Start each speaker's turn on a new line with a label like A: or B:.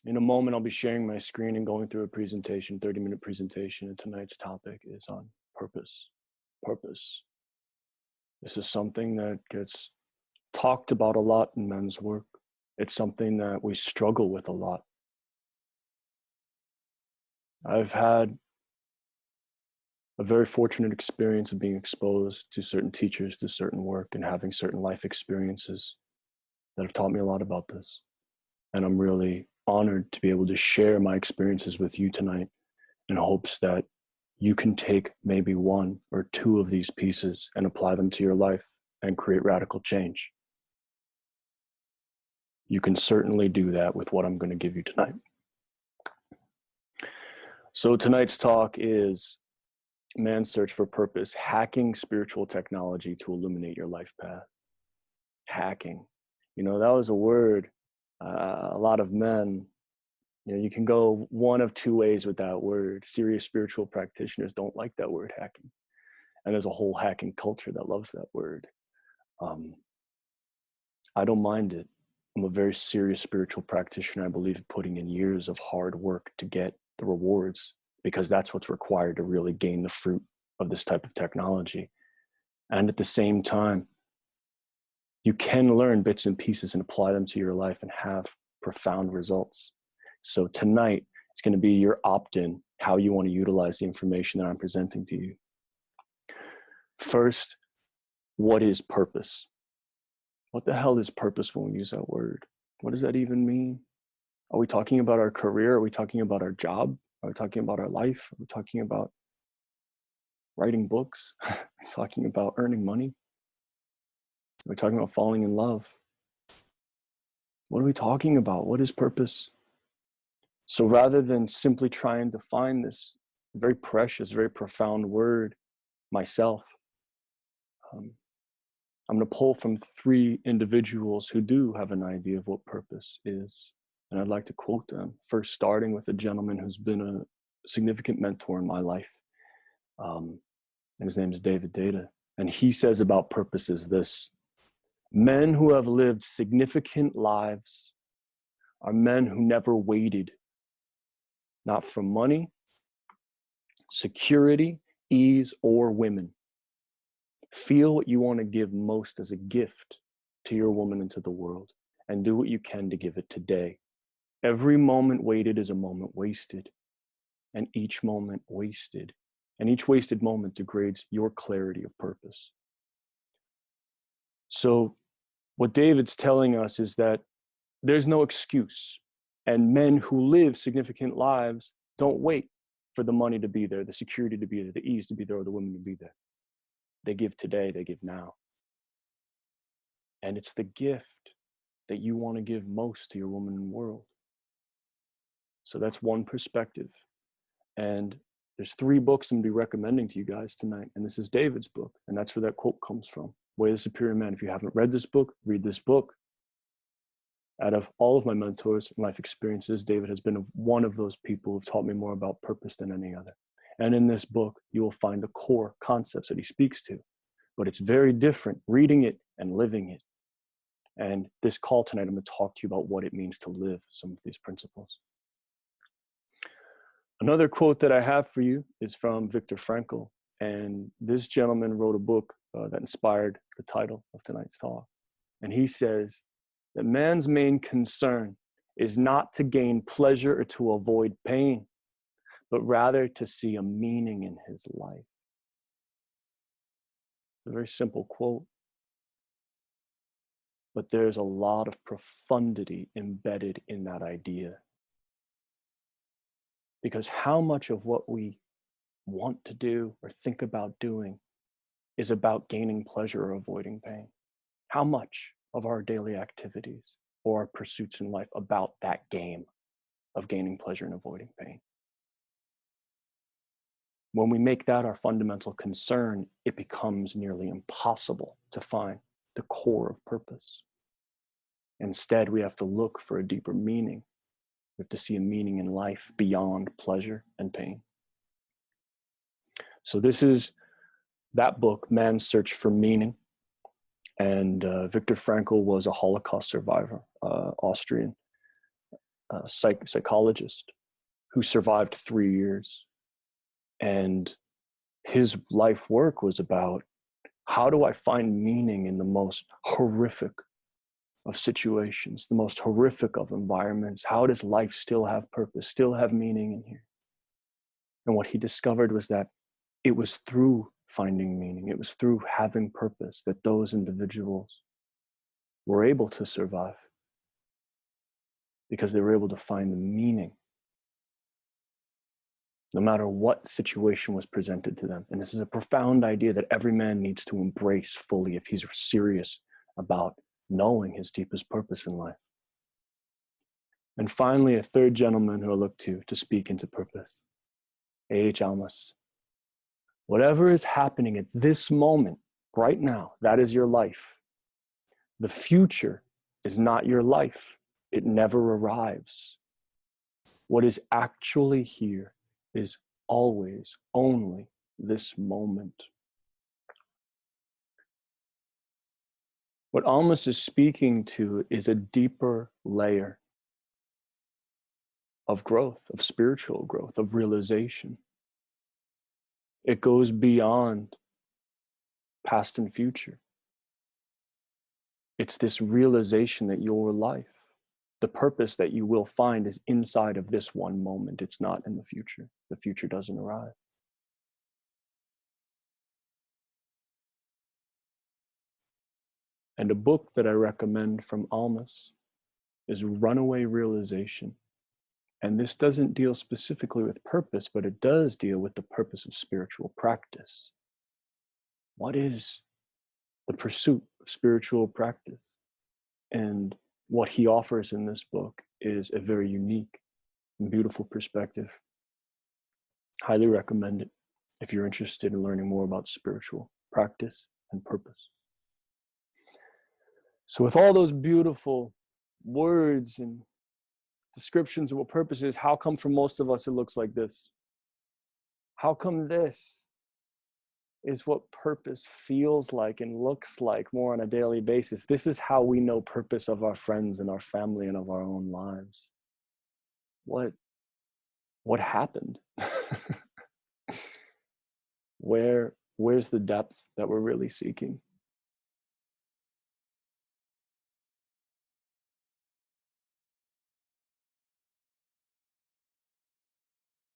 A: In a moment, I'll be sharing my screen and going through a presentation, 30-minute presentation, and tonight's topic is on purpose. Purpose. This is something that gets talked about a lot in men's work. It's something that we struggle with a lot. I've had a very fortunate experience of being exposed to certain teachers, to certain work, and having certain life experiences that have taught me a lot about this. And I'm really honored to be able to share my experiences with you tonight in hopes that you can take maybe one or two of these pieces and apply them to your life and create radical change. You can certainly do that with what I'm going to give you tonight. So tonight's talk is Man's Search for Purpose, Hacking Spiritual Technology to Illuminate Your Life Path. Hacking. You know, that was a word a lot of men, you can go one of two ways with that word. Serious spiritual practitioners don't like that word, hacking. And there's a whole hacking culture that loves that word. I don't mind it. I'm a very serious spiritual practitioner. I believe putting in years of hard work to get the rewards, because that's what's required to really gain the fruit of this type of technology. And at the same time, you can learn bits and pieces and apply them to your life and have profound results. So tonight, it's going to be your opt-in, how you want to utilize the information that I'm presenting to you. First, what is purpose? What the hell is purpose when we use that word? What does that even mean? Are we talking about our career? Are we talking about our job? Are we talking about our life? Are we talking about writing books? Are we talking about earning money? Are we talking about falling in love? What are we talking about? What is purpose? So rather than simply trying to find this very precious, very profound word myself, I'm going to pull from three individuals who do have an idea of what purpose is. And I'd like to quote them. First, starting with a gentleman who's been a significant mentor in my life. And his name is David Data. And he says about purpose is this: men who have lived significant lives are men who never waited, not for money, security, ease, or women. Feel what you want to give most as a gift to your woman and to the world, and do what you can to give it today. Every moment waited is a moment wasted, and each moment wasted, and each wasted moment degrades your clarity of purpose. So what David's telling us is that there's no excuse, and men who live significant lives don't wait for the money to be there, the security to be there, the ease to be there, or the women to be there. They give today, they give now. And it's the gift that you want to give most to your woman and world. So that's one perspective. And there's three books I'm going to be recommending to you guys tonight. And this is David's book. And that's where that quote comes from. Way of the Superior Man. If you haven't read this book, read this book. Out of all of my mentors and life experiences, David has been one of those people who've taught me more about purpose than any other. And in this book, you will find the core concepts that he speaks to. But it's very different reading it and living it. And this call tonight, I'm going to talk to you about what it means to live some of these principles. Another quote that I have for you is from Viktor Frankl. And this gentleman wrote a book that inspired the title of tonight's talk. And he says that man's main concern is not to gain pleasure or to avoid pain, but rather to see a meaning in his life. It's a very simple quote, but there's a lot of profundity embedded in that idea. Because how much of what we want to do or think about doing is about gaining pleasure or avoiding pain? How much of our daily activities or our pursuits in life about that game of gaining pleasure and avoiding pain? When we make that our fundamental concern, it becomes nearly impossible to find the core of purpose. Instead, we have to look for a deeper meaning. We have to see a meaning in life beyond pleasure and pain. So this is that book, Man's Search for Meaning. And Viktor Frankl was a Holocaust survivor, Austrian. psychologist who survived 3 years. And his life work was about, how do I find meaning in the most horrific of situations, the most horrific of environments? How does life still have purpose, still have meaning in here? And what he discovered was that it was through finding meaning, it was through having purpose, that those individuals were able to survive, because they were able to find the meaning no matter what situation was presented to them. And this is a profound idea that every man needs to embrace fully if he's serious about knowing his deepest purpose in life. And finally, a third gentleman who I look to speak into purpose, A.H. Almas. Whatever is happening at this moment, right now, that is your life. The future is not your life. It never arrives. What is actually here is always only this moment. What Almas is speaking to is a deeper layer of growth, of spiritual growth, of realization. It goes beyond past and future. It's this realization that your life, the purpose that you will find, is inside of this one moment. It's not in the future. The future doesn't arrive. And a book that I recommend from Almas is Runaway Realization. And this doesn't deal specifically with purpose, but it does deal with the purpose of spiritual practice. What is the pursuit of spiritual practice? And what he offers in this book is a very unique and beautiful perspective. Highly recommend it if you're interested in learning more about spiritual practice and purpose. So with all those beautiful words and descriptions of what purpose is, how come for most of us it looks like this? How come this is what purpose feels like and looks like more on a daily basis? This is how we know purpose of our friends and our family and of our own lives. What happened? Where's the depth that we're really seeking?